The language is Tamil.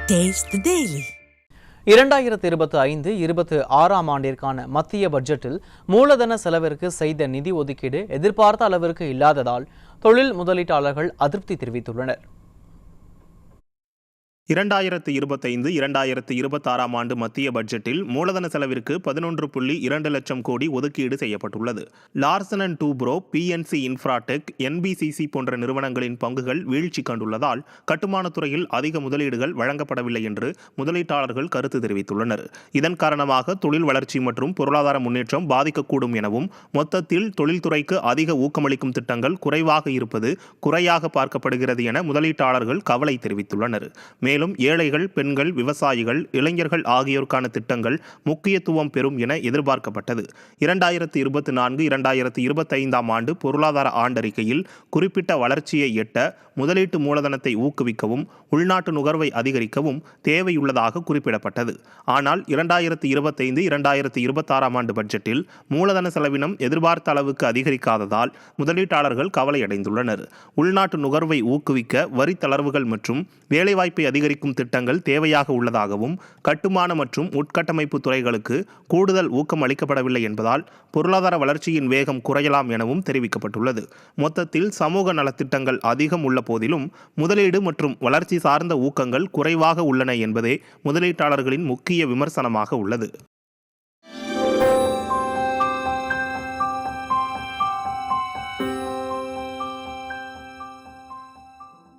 Taste the Daily. 2025-26 ஆண்டிற்கான மத்திய பட்ஜெட்டில் மூலதன செலவிற்கு செய்த நிதி ஒதுக்கீடு எதிர்பார்த்த அளவிற்கு இல்லாததால் தொழில் முதலீட்டாளர்கள் அதிருப்தி தெரிவித்துள்ளனர். 2025-2026 ஆண்டு மத்திய பட்ஜெட்டில் மூலதன செலவிற்கு 11.2 லட்சம் கோடி ஒதுக்கீடு செய்யப்பட்டுள்ளது. Larsen and Toubro, PNC Infratech, NBCC போன்ற நிறுவனங்களின் பங்குகள் வீழ்ச்சி கண்டுள்ளதால் கட்டுமானத் துறையில் அதிக முதலீடுகள் வழங்கப்படவில்லை என்று முதலீட்டாளர்கள் கருத்து தெரிவித்துள்ளனர். இதன் காரணமாக தொழில் வளர்ச்சி மற்றும் பொருளாதார முன்னேற்றம் பாதிக்கக்கூடும் எனவும், மொத்தத்தில் தொழில்துறைக்கு அதிக ஊக்கமளிக்கும் திட்டங்கள் குறைவாக இருப்பது குறையாக பார்க்கப்படுகிறது என முதலீட்டாளர்கள் கவலை தெரிவித்துள்ளனர். மேலும் ஏழைகள், பெண்கள், விவசாயிகள், இளைஞர்கள் ஆகியோருக்கான திட்டங்கள் முக்கியத்துவம் பெறும் என எதிர்பார்க்கப்பட்டது. 2024-2025 ஆண்டு பொருளாதார ஆண்டறிக்கையில் குறிப்பிட்ட வளர்ச்சியை எட்ட முதலீட்டு மூலதனத்தை ஊக்குவிக்கவும் உள்நாட்டு நுகர்வை அதிகரிக்கவும் தேவையுள்ளதாக குறிப்பிடப்பட்டது. ஆனால் 2025-2026 ஆண்டு பட்ஜெட்டில் மூலதன செலவினம் எதிர்பார்த்த அளவுக்கு அதிகரிக்காததால் முதலீட்டாளர்கள் கவலையடைந்துள்ளனர். உள்நாட்டு நுகர்வை ஊக்குவிக்க வரி தளர்வுகள் மற்றும் வேலைவாய்ப்பை அதிகரிக்கும் திட்டங்கள் தேவையாக உள்ளதாகவும், கட்டுமான மற்றும் உட்கட்டமைப்பு துறைகளுக்கு கூடுதல் ஊக்கம் அளிக்கப்படவில்லை என்பதால் பொருளாதார வளர்ச்சியின் வேகம் குறையலாம் எனவும் தெரிவிக்கப்பட்டுள்ளது. மொத்தத்தில் சமூக நலத்திட்டங்கள் அதிகம் உள்ள போதிலும் முதலீடு மற்றும் வளர்ச்சி சார்ந்த ஊக்கங்கள் குறைவாக உள்ளன என்பதே முதலீட்டாளர்களின் முக்கிய விமர்சனமாக உள்ளது.